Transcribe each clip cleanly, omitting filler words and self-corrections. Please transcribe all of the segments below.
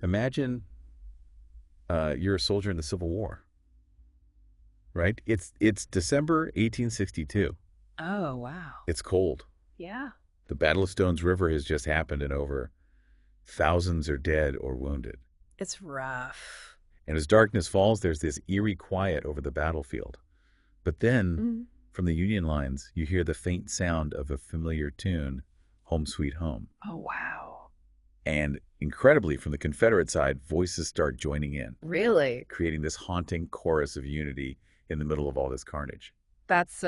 Imagine you're a soldier in the Civil War, right? It's December 1862. Oh, wow. It's cold. Yeah. The Battle of Stones River has just happened, and over thousands are dead or wounded. It's rough. And as darkness falls, there's this eerie quiet over the battlefield. But then, Mm. from the Union lines, you hear the faint sound of a familiar tune, Home Sweet Home. Oh, wow. And incredibly, from the Confederate side, voices start joining in, Really? creating this haunting chorus of unity in the middle of all this carnage. That's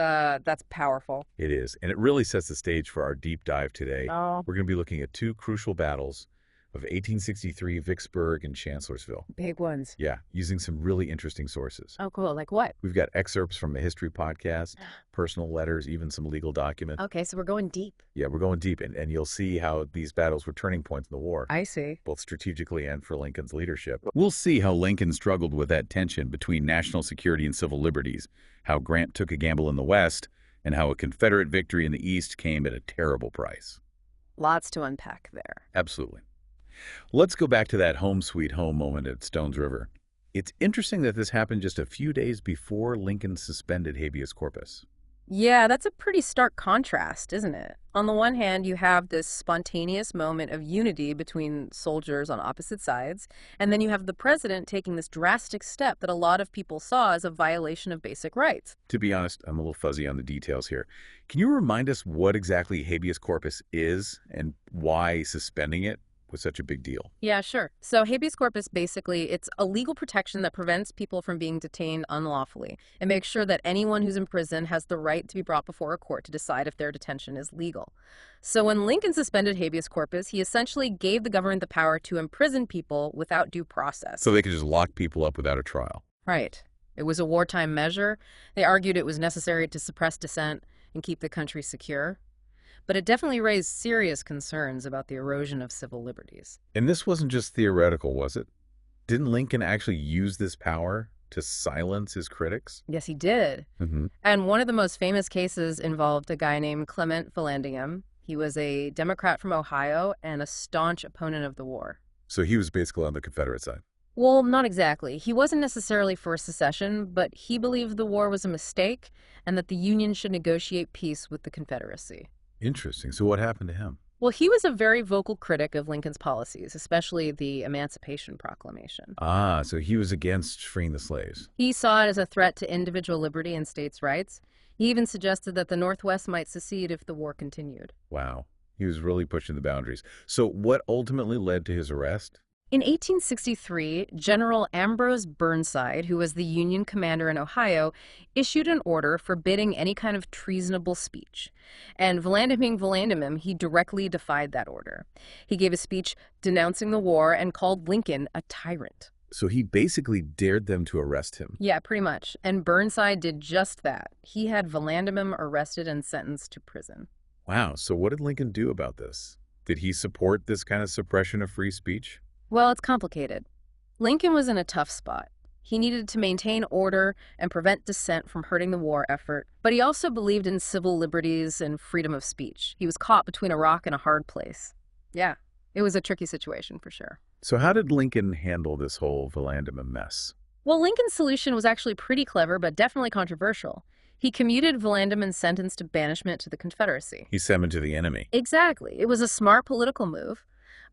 powerful. It is. And it really sets the stage for our deep dive today. Oh, We're going to be looking at two crucial battles of 1863 Vicksburg and Chancellorsville. big ones. Yeah, using some really interesting sources. Oh, cool. Like what? We've got excerpts from a history podcast, personal letters, even some legal documents. Okay, so we're going deep. Yeah, we're going deep, and you'll see how these battles were turning points in the war, I see. both strategically and for Lincoln's leadership. We'll see how Lincoln struggled with that tension between national security and civil liberties, how Grant took a gamble in the West, and how a Confederate victory in the East came at a terrible price. Lots to unpack there. Absolutely. Let's go back to that home sweet home moment at Stones River. It's interesting that this happened just a few days before Lincoln suspended habeas corpus. Yeah, that's a pretty stark contrast, isn't it? On the one hand, you have this spontaneous moment of unity between soldiers on opposite sides, and then you have the president taking this drastic step that a lot of people saw as a violation of basic rights. To be honest, I'm a little fuzzy on the details here. Can you remind us what exactly habeas corpus is and why suspending it was such a big deal? Yeah, sure. So habeas corpus, basically, it's a legal protection that prevents people from being detained unlawfully and makes sure that anyone who's in prison has the right to be brought before a court to decide if their detention is legal. So when Lincoln suspended habeas corpus, he essentially gave the government the power to imprison people without due process. So they could just lock people up without a trial. Right. It was a wartime measure. They argued it was necessary to suppress dissent and keep the country secure. But it definitely raised serious concerns about the erosion of civil liberties. And this wasn't just theoretical, was it? Didn't Lincoln actually use this power to silence his critics? Yes, he did. Mm-hmm. And one of the most famous cases involved a guy named Clement Vallandigham. He was a Democrat from Ohio and a staunch opponent of the war. So he was basically on the Confederate side. Well, not exactly. He wasn't necessarily for secession, but he believed the war was a mistake and that the Union should negotiate peace with the Confederacy. Interesting. So what happened to him? Well, he was a very vocal critic of Lincoln's policies, especially the Emancipation Proclamation. Ah, so he was against freeing the slaves. He saw it as a threat to individual liberty and states' rights. He even suggested that the Northwest might secede if the war continued. Wow. He was really pushing the boundaries. So what ultimately led to his arrest? In 1863, General Ambrose Burnside, who was the Union commander in Ohio, issued an order forbidding any kind of treasonable speech. And Vallandigham, he directly defied that order. He gave a speech denouncing the war and called Lincoln a tyrant. So he basically dared them to arrest him. Yeah, pretty much. And Burnside did just that. He had Vallandigham arrested and sentenced to prison. Wow. So what did Lincoln do about this? Did he support this kind of suppression of free speech? Well, it's complicated. Lincoln was in a tough spot. He needed to maintain order and prevent dissent from hurting the war effort, but he also believed in civil liberties and freedom of speech. He was caught between a rock and a hard place. Yeah, it was a tricky situation for sure. So how did Lincoln handle this whole Vallandigham mess? Well, Lincoln's solution was actually pretty clever, but definitely controversial. He commuted Vallandim's sentence to banishment to the Confederacy. He sent him to the enemy. Exactly. It was a smart political move.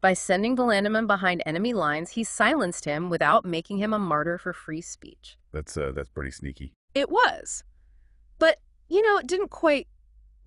By sending Vallandigham behind enemy lines, he silenced him without making him a martyr for free speech. That's pretty sneaky. It was. But, it didn't quite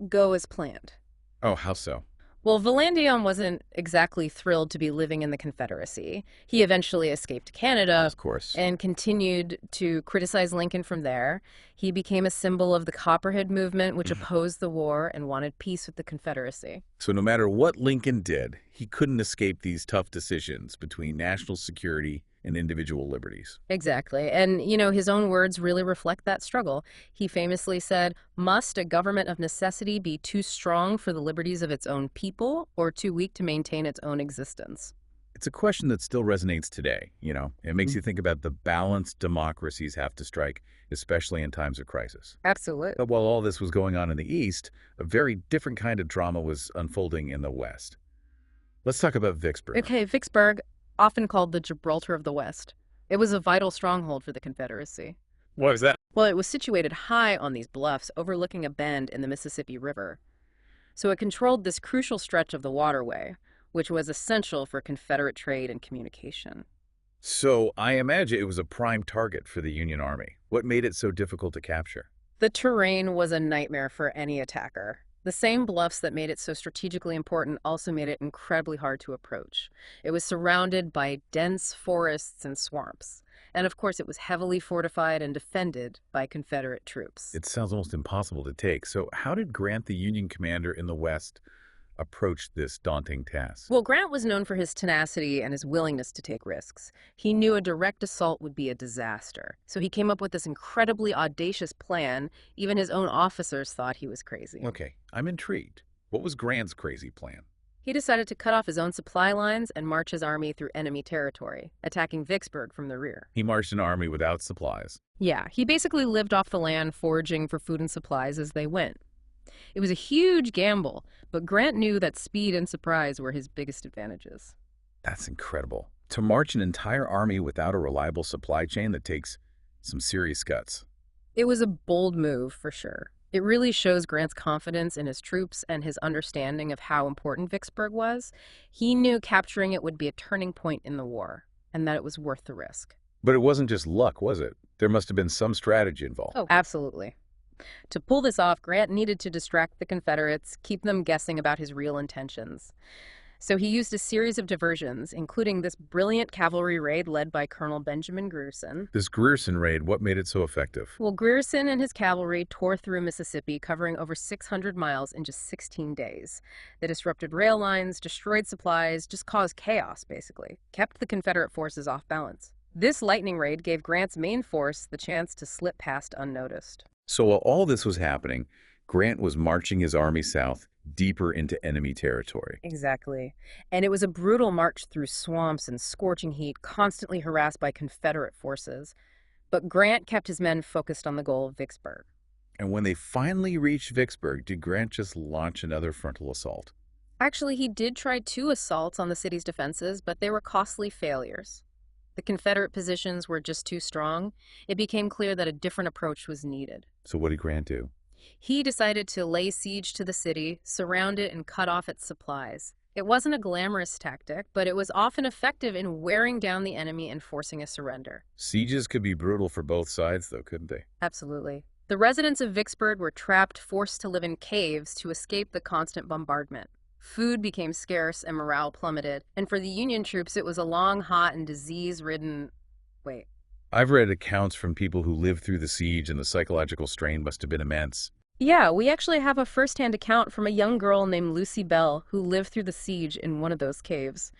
go as planned. Oh, how so? Well, Vallandigham wasn't exactly thrilled to be living in the Confederacy. He eventually escaped to Canada. Of course. And continued to criticize Lincoln from there. He became a symbol of the Copperhead movement, which opposed the war and wanted peace with the Confederacy. So no matter what Lincoln did, he couldn't escape these tough decisions between national security and individual liberties. Exactly. And, his own words really reflect that struggle. He famously said, "Must a government of necessity be too strong for the liberties of its own people or too weak to maintain its own existence?" It's a question that still resonates today, It makes you think about the balance democracies have to strike, especially in times of crisis. Absolutely. But while all this was going on in the East, a very different kind of drama was unfolding in the West. Let's talk about Vicksburg. Okay, Vicksburg. often called the Gibraltar of the West. It was a vital stronghold for the Confederacy. What was that? Well, it was situated high on these bluffs overlooking a bend in the Mississippi River. So it controlled this crucial stretch of the waterway, which was essential for Confederate trade and communication. So I imagine it was a prime target for the Union Army. What made it so difficult to capture? The terrain was a nightmare for any attacker. The same bluffs that made it so strategically important also made it incredibly hard to approach. It was surrounded by dense forests and swamps. And of course, it was heavily fortified and defended by Confederate troops. It sounds almost impossible to take. So how did Grant, the Union commander in the West, approach this daunting task? Well, Grant was known for his tenacity and his willingness to take risks. He knew a direct assault would be a disaster. So he came up with this incredibly audacious plan. Even his own officers thought he was crazy. Okay, I'm intrigued. What was Grant's crazy plan? He decided to cut off his own supply lines and march his army through enemy territory, attacking Vicksburg from the rear. He marched an army without supplies. Yeah, he basically lived off the land, foraging for food and supplies as they went. It was a huge gamble, but Grant knew that speed and surprise were his biggest advantages. That's incredible. To march an entire army without a reliable supply chain, that takes some serious guts. It was a bold move, for sure. It really shows Grant's confidence in his troops and his understanding of how important Vicksburg was. He knew capturing it would be a turning point in the war, and that it was worth the risk. But it wasn't just luck, was it? There must have been some strategy involved. Oh, absolutely. To pull this off, Grant needed to distract the Confederates, keep them guessing about his real intentions. So he used a series of diversions, including this brilliant cavalry raid led by Colonel Benjamin Grierson. This Grierson raid, what made it so effective? Well, Grierson and his cavalry tore through Mississippi, covering over 600 miles in just 16 days. They disrupted rail lines, destroyed supplies, just caused chaos, basically. Kept the Confederate forces off balance. This lightning raid gave Grant's main force the chance to slip past unnoticed. So while all this was happening, Grant was marching his army south, deeper into enemy territory. Exactly. And it was a brutal march through swamps and scorching heat, constantly harassed by Confederate forces. But Grant kept his men focused on the goal of Vicksburg. And when they finally reached Vicksburg, did Grant just launch another frontal assault? Actually, he did try 2 assaults on the city's defenses, but they were costly failures. The Confederate positions were just too strong. It became clear that a different approach was needed. So what did Grant do? He decided to lay siege to the city, surround it, and cut off its supplies. It wasn't a glamorous tactic, but it was often effective in wearing down the enemy and forcing a surrender. Sieges could be brutal for both sides, though, couldn't they? Absolutely. The residents of Vicksburg were trapped, forced to live in caves to escape the constant bombardment. Food became scarce and morale plummeted, and for the Union troops it was a long, hot, and disease-ridden... Wait. I've read accounts from people who lived through the siege, and the psychological strain must have been immense. Yeah, we actually have a first-hand account from a young girl named Lucy Bell who lived through the siege in one of those caves.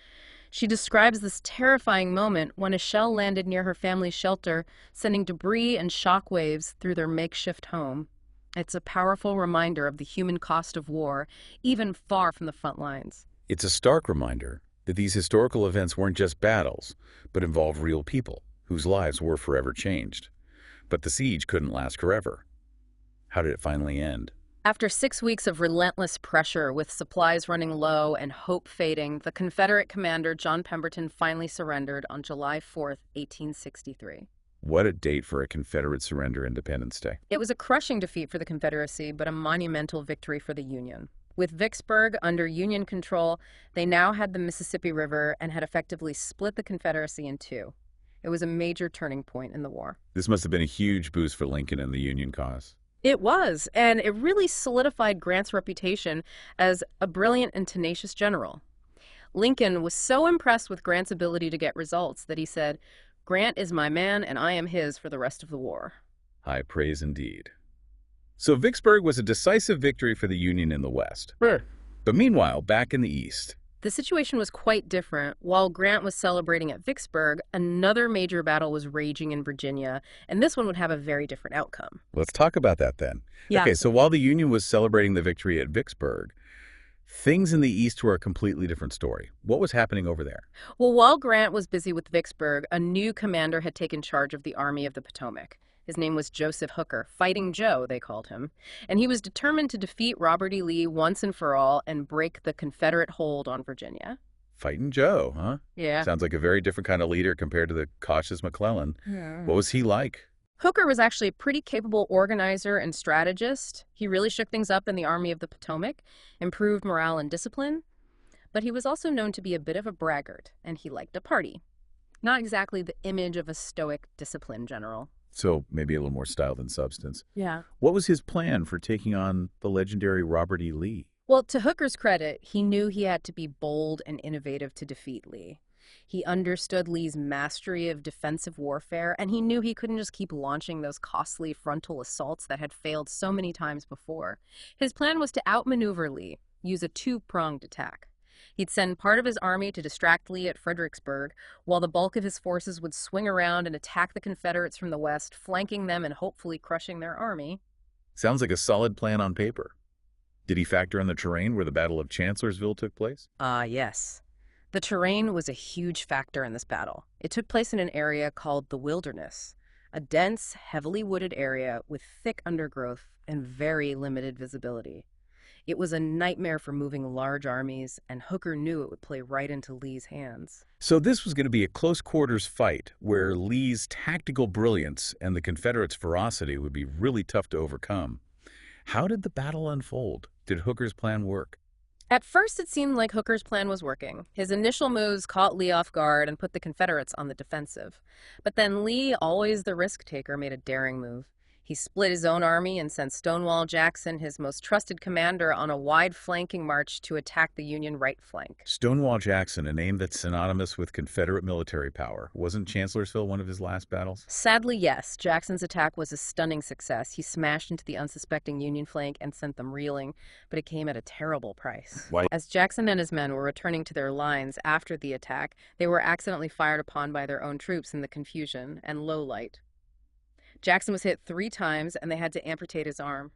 She describes this terrifying moment when a shell landed near her family's shelter, sending debris and shock waves through their makeshift home. It's a powerful reminder of the human cost of war, even far from the front lines. It's a stark reminder that these historical events weren't just battles, but involved real people whose lives were forever changed. But the siege couldn't last forever. How did it finally end? After 6 weeks of relentless pressure, with supplies running low and hope fading, the Confederate commander John Pemberton finally surrendered on July 4th, 1863. What a date for a Confederate surrender Independence Day. It was a crushing defeat for the Confederacy, but a monumental victory for the Union. With Vicksburg under Union control, they now had the Mississippi River and had effectively split the Confederacy in 2. It was a major turning point in the war. This must have been a huge boost for Lincoln and the Union cause. It was, and it really solidified Grant's reputation as a brilliant and tenacious general. Lincoln was so impressed with Grant's ability to get results that he said, "Grant is my man and I am his for the rest of the war." High praise indeed. So Vicksburg was a decisive victory for the Union in the West. Sure. But meanwhile, back in the East, The situation was quite different. While Grant was celebrating at Vicksburg, another major battle was raging in Virginia, and this one would have a very different outcome. let's talk about that then. Yeah. Okay, so while the Union was celebrating the victory at Vicksburg, things in the East were a completely different story. What was happening over there? Well, while Grant was busy with Vicksburg, a new commander had taken charge of the Army of the Potomac. His name was Joseph Hooker, Fighting Joe, they called him. And he was determined to defeat Robert E. Lee once and for all and break the Confederate hold on Virginia. Fighting Joe, huh? Yeah. Sounds like a very different kind of leader compared to the cautious McClellan. Yeah. What was he like? Hooker was actually a pretty capable organizer and strategist. He really shook things up in the Army of the Potomac, improved morale and discipline, but he was also known to be a bit of a braggart, and he liked to party. Not exactly the image of a stoic, disciplined general. So maybe a little more style than substance. Yeah. What was his plan for taking on the legendary Robert E. Lee? Well, to Hooker's credit, he knew he had to be bold and innovative to defeat Lee. He understood Lee's mastery of defensive warfare, and he knew he couldn't just keep launching those costly frontal assaults that had failed so many times before. His plan was to outmaneuver Lee, use a two-pronged attack. He'd send part of his army to distract Lee at Fredericksburg, while the bulk of his forces would swing around and attack the Confederates from the west, flanking them and hopefully crushing their army. Sounds like a solid plan on paper. Did he factor in the terrain where the Battle of Chancellorsville took place? Yes. The terrain was a huge factor in this battle. It took place in an area called the Wilderness, a dense, heavily wooded area with thick undergrowth and very limited visibility. It was a nightmare for moving large armies, and Hooker knew it would play right into Lee's hands. So this was going to be a close quarters fight where Lee's tactical brilliance and the Confederates' ferocity would be really tough to overcome. How did the battle unfold? Did Hooker's plan work? At first, it seemed like Hooker's plan was working. His initial moves caught Lee off guard and put the Confederates on the defensive. But then Lee, always the risk-taker, made a daring move. He split his own army and sent Stonewall Jackson, his most trusted commander, on a wide flanking march to attack the Union right flank. Stonewall Jackson, a name that's synonymous with Confederate military power. Wasn't Chancellorsville one of his last battles? Sadly, yes. Jackson's attack was a stunning success. He smashed into the unsuspecting Union flank and sent them reeling, but it came at a terrible price. Why? As Jackson and his men were returning to their lines after the attack, they were accidentally fired upon by their own troops in the confusion and low light. Jackson was hit 3 times, and they had to amputate his arm.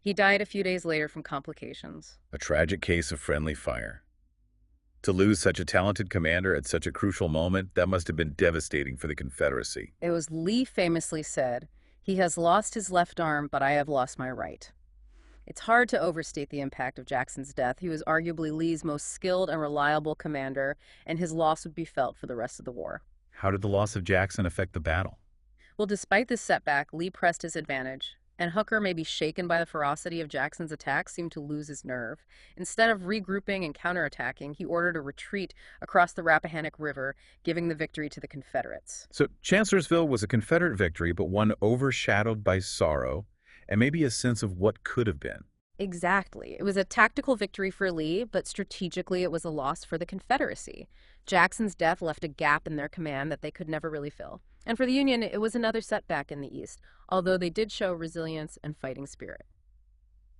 He died a few days later from complications. A tragic case of friendly fire. To lose such a talented commander at such a crucial moment, that must have been devastating for the Confederacy. It was Lee famously said, "He has lost his left arm, but I have lost my right." It's hard to overstate the impact of Jackson's death. He was arguably Lee's most skilled and reliable commander, and his loss would be felt for the rest of the war. How did the loss of Jackson affect the battle? Well, despite this setback, Lee pressed his advantage, and Hooker, maybe shaken by the ferocity of Jackson's attack, seemed to lose his nerve. Instead of regrouping and counterattacking, he ordered a retreat across the Rappahannock River, giving the victory to the Confederates. So Chancellorsville was a Confederate victory, but one overshadowed by sorrow and maybe a sense of what could have been. Exactly. It was a tactical victory for Lee, but strategically it was a loss for the Confederacy. Jackson's death left a gap in their command that they could never really fill. And for the Union, it was another setback in the East, although they did show resilience and fighting spirit.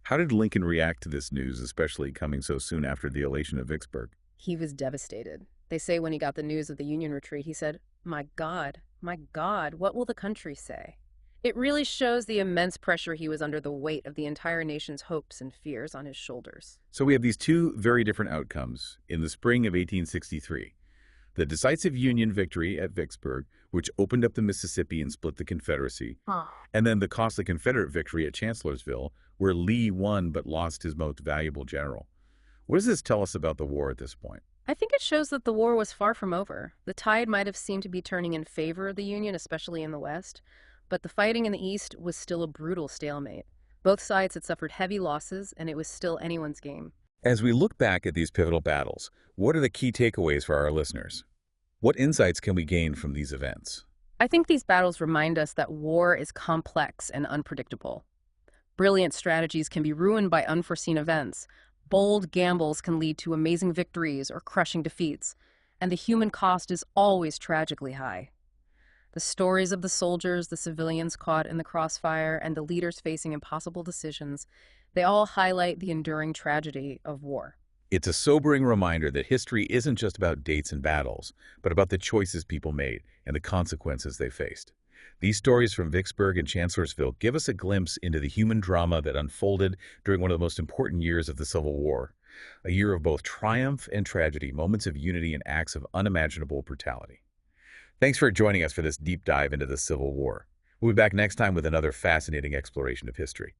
How did Lincoln react to this news, especially coming so soon after the elation of Vicksburg? He was devastated. They say when he got the news of the Union retreat, he said, my God, what will the country say?" It really shows the immense pressure he was under, the weight of the entire nation's hopes and fears on his shoulders. So we have these two very different outcomes. In the spring of 1863, the decisive Union victory at Vicksburg, which opened up the Mississippi and split the Confederacy, and then the costly Confederate victory at Chancellorsville, where Lee won but lost his most valuable general. What does this tell us about the war at this point? I think it shows that the war was far from over. The tide might have seemed to be turning in favor of the Union, especially in the West, but the fighting in the East was still a brutal stalemate. Both sides had suffered heavy losses, and it was still anyone's game. As we look back at these pivotal battles, what are the key takeaways for our listeners? What insights can we gain from these events? I think these battles remind us that war is complex and unpredictable. Brilliant strategies can be ruined by unforeseen events. Bold gambles can lead to amazing victories or crushing defeats, and the human cost is always tragically high. The stories of the soldiers, the civilians caught in the crossfire, and the leaders facing impossible decisions, they all highlight the enduring tragedy of war. It's a sobering reminder that history isn't just about dates and battles, but about the choices people made and the consequences they faced. These stories from Vicksburg and Chancellorsville give us a glimpse into the human drama that unfolded during one of the most important years of the Civil War, a year of both triumph and tragedy, moments of unity and acts of unimaginable brutality. Thanks for joining us for this deep dive into the Civil War. We'll be back next time with another fascinating exploration of history.